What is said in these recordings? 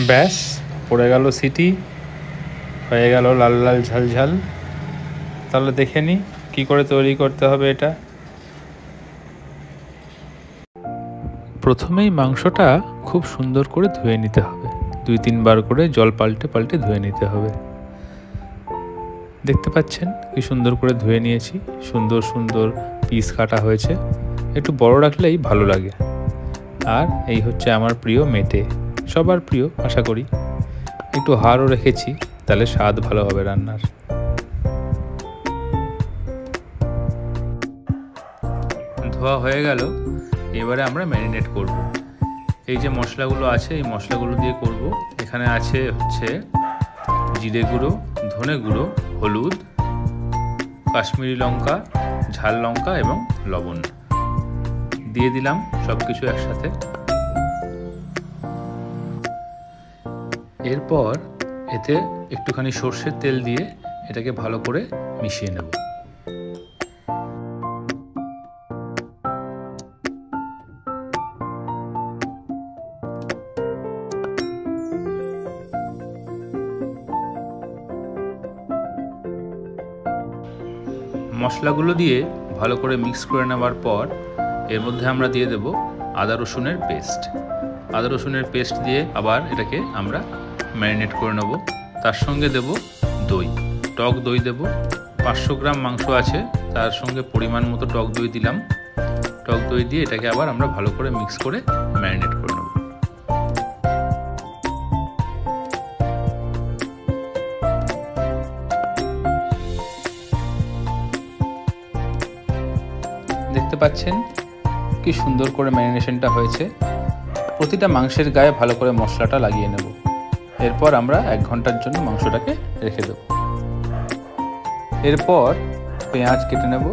ব্যাস, পড়ে গেল সিটি, হয়ে গেল লাল লাল ঝাল ঝাল। তাহলে দেখে নিই কী করে তৈরি করতে হবে এটা। প্রথমেই মাংসটা খুব সুন্দর করে ধুয়ে নিতে হবে, 2-3 বার করে জল পাল্টে পাল্টে ধুয়ে নিতে হবে। দেখতে পাচ্ছেন কি সুন্দর করে ধুয়ে নিয়েছি, সুন্দর সুন্দর পিস কাটা হয়েছে। একটু বড় রাখলেই ভালো লাগে। আর এই হচ্ছে আমার প্রিয় মেটে, সবার প্রিয় আশা করি। একটু হাড়ও রেখেছি, তাহলে স্বাদ ভালো হবে রান্নার। ধোয়া হয়ে গেল, এবারে আমরা ম্যারিনেট করব। এই যে মশলাগুলো আছে, এই মশলাগুলো দিয়ে করব। এখানে আছে হচ্ছে জিরে গুঁড়ো, ধনে গুঁড়ো, হলুদ, কাশ্মীরি লঙ্কা, ঝাল লঙ্কা এবং লবণ দিয়ে দিলাম সব কিছু একসাথে। এরপর এতে একটুখানি সর্ষের তেল দিয়ে এটাকে ভালো করে মিশিয়ে নেব। মশলাগুলো দিয়ে ভালো করে মিক্স করে নেওয়ার পর এর মধ্যে আমরা দিয়ে দেব আদা রসুনের পেস্ট। আদা রসুনের পেস্ট দিয়ে আবার এটাকে আমরা ম্যারিনেট করে নেব। তার সঙ্গে দেব দই, টক দই দেব। 500 গ্রাম মাংস আছে, তার সঙ্গে পরিমাণ মতো টক দই দিলাম। টক দই দিয়ে এটাকে আবার আমরা ভালো করে মিক্স করে ম্যারিনেট করে নেব। দেখতে পাচ্ছেন কি সুন্দর করে ম্যারিনেশনটা হয়েছে। প্রতিটা মাংসের গায়ে ভালো করে মশলাটা লাগিয়ে নেব। এরপর আমরা 1 ঘন্টার জন্য মাংসটাকে রেখে দেব। এরপর পেঁয়াজ কেটে নেব।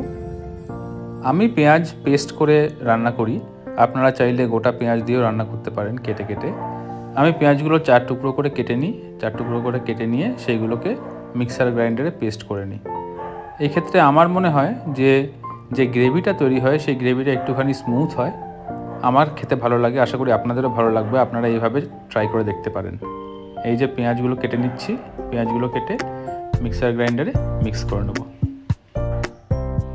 আমি পেঁয়াজ পেস্ট করে রান্না করি, আপনারা চাইলে গোটা পেঁয়াজ দিয়েও রান্না করতে পারেন কেটে কেটে। আমি পেঁয়াজগুলো 4 টুকরো করে কেটে নিই। 4 টুকরো করে কেটে নিয়ে সেইগুলোকে মিক্সার গ্রাইন্ডারে পেস্ট করে নিই। এই ক্ষেত্রে আমার মনে হয় যে গ্রেভিটা তৈরি হয় সেই গ্রেভিটা একটুখানি স্মুথ হয়। আমার খেতে ভালো লাগে, আশা করি আপনাদেরও ভালো লাগবে। আপনারা এইভাবে ট্রাই করে দেখতে পারেন। এই যে পেঁয়াজগুলো কেটে নিচ্ছি, পেঁয়াজগুলো কেটে মিক্সার গ্রাইন্ডারে মিক্স করে নেব।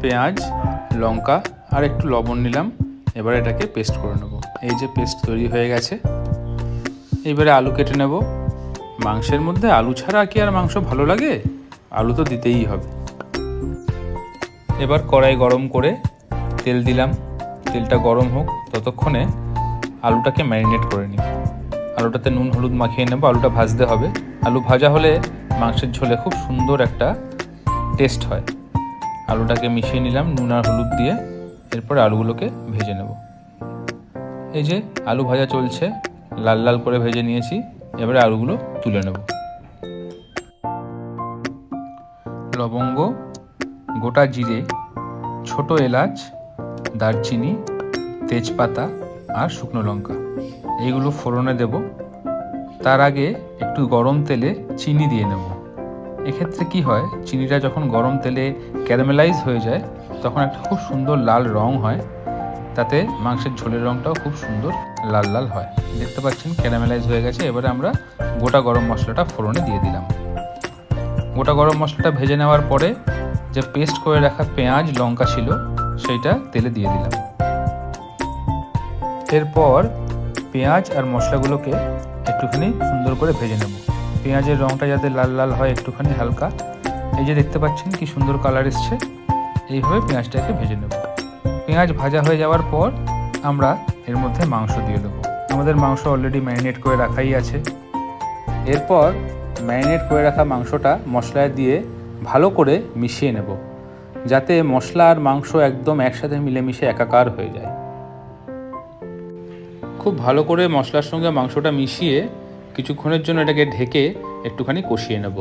পেঁয়াজ, লঙ্কা আর একটু লবণ নিলাম। এবার এটাকে পেস্ট করে নেব। এই যে পেস্ট তৈরি হয়ে গেছে। এবারে আলু কেটে নেব। মাংসের মধ্যে আলু ছাড়া কি আর মাংস ভালো লাগে? আলু তো দিতেই হবে। এবার কড়াই গরম করে তেল দিলাম। তেলটা গরম হোক, ততক্ষণে আলুটাকে ম্যারিনেট করে নিই। আলুটাতে নুন হলুদ মাখিয়ে নেব। আলুটা ভাজতে হবে। আলু ভাজা হলে মাংসের ঝোলে খুব সুন্দর একটা টেস্ট হয়। আলুটাকে মিশিয়ে নিলাম নুন আর হলুদ দিয়ে। এরপরে আলুগুলোকে ভেজে নেব। এই যে আলু ভাজা চলছে, লাল লাল করে ভেজে নিয়েছি। এবারে আলুগুলো তুলে নেব। লবঙ্গ, গোটা জিরে, ছোট এলাচ, দারচিনি, তেজপাতা আর শুকনো লঙ্কা এইগুলো ফোড়নে দেব। তার আগে একটু গরম তেলে চিনি দিয়ে নেব। এক্ষেত্রে কি হয়, চিনিটা যখন গরম তেলে ক্যারামেলাইজ হয়ে যায় তখন একটা খুব সুন্দর লাল রং হয়। তাতে মাংসের ঝোলের রংটাও খুব সুন্দর লাল লাল হয়। দেখতে পাচ্ছেন ক্যারামেলাইজ হয়ে গেছে। এবারে আমরা গোটা গরম মশলাটা ফোড়নে দিয়ে দিলাম। গোটা গরম মশলাটা ভেজে নেওয়ার পরে যে পেস্ট করে রাখা পেঁয়াজ লঙ্কা ছিল সেইটা তেলে দিয়ে দিলাম। এরপর পেঁয়াজ আর মশলাগুলোকে একটুখানি সুন্দর করে ভেজে নেব। পেঁয়াজের রঙটা যাতে লাল লাল হয়, একটুখানি হালকা। এই যে দেখতে পাচ্ছেন কি সুন্দর কালার এসছে। এইভাবে পেঁয়াজটাকে ভেজে নেব। পেঁয়াজ ভাজা হয়ে যাওয়ার পর আমরা এর মধ্যে মাংস দিয়ে দেবো। আমাদের মাংস অলরেডি ম্যারিনেট করে রাখাই আছে। এরপর ম্যারিনেট করে রাখা মাংসটা মশলায় দিয়ে ভালো করে মিশিয়ে নেব, যাতে মশলা আর মাংস একদম একসাথে মিলেমিশে একাকার হয়ে যায়। খুব ভালো করে মশলার সঙ্গে মাংসটা মিশিয়ে কিছুক্ষণের জন্য এটাকে ঢেকে একটুখানি কষিয়ে নেব।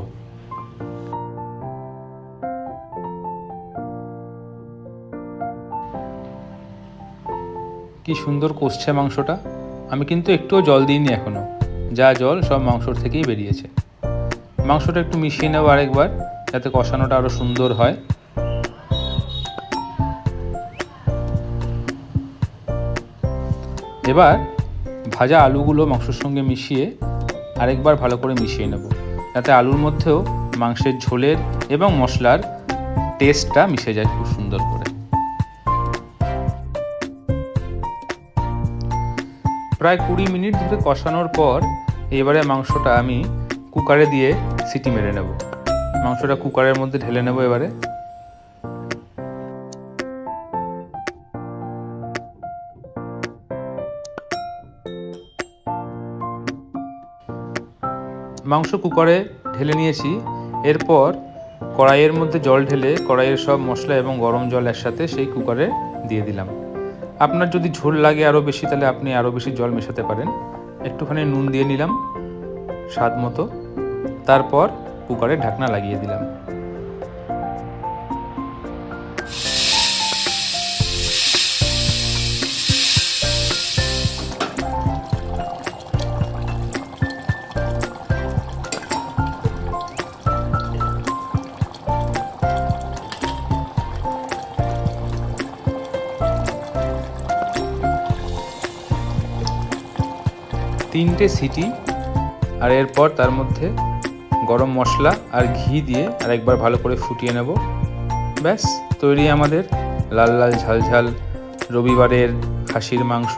কি সুন্দর কষছে মাংসটা। আমি কিন্তু একটুও জল দিইনি এখনো, যা জল সব মাংসর থেকেই বেরিয়েছে। মাংসটা একটু মিশিয়ে নেব আরেকবার, যাতে কষানোটা আরও সুন্দর হয়। এবার ভাজা আলুগুলো মাংসের সঙ্গে মিশিয়ে আরেকবার ভালো করে মিশিয়ে নেব, যাতে আলুর মধ্যেও মাংসের ঝোলের এবং মশলার টেস্টটা মিশে যায় খুব সুন্দর করে। প্রায় 20 মিনিট ধরে কষানোর পর এবারে মাংসটা আমি কুকারে দিয়ে সিটি মেরে নেব। মাংসটা কুকারের মধ্যে ঢেলে নেব। এবারে মাংস কুকারে ঢেলে নিয়েছি। এরপর কড়াইয়ের মধ্যে জল ঢেলে কড়াইয়ের সব মশলা এবং গরম জল একসাথে সেই কুকারে দিয়ে দিলাম। আপনার যদি ঝোল লাগে আরও বেশি, তাহলে আপনি আরও বেশি জল মেশাতে পারেন। একটুখানি নুন দিয়ে নিলাম স্বাদ মতো, তারপর কুকারে ঢাকনা লাগিয়ে দিলাম। তিনটে সিটি, আর এরপর তার মধ্যে গরম মশলা আর ঘি দিয়ে আরেকবার ভালো করে ফুটিয়ে নেব। ব্যাস তৈরি আমাদের লাল লাল ঝাল ঝাল রবিবারের খাসির মাংস।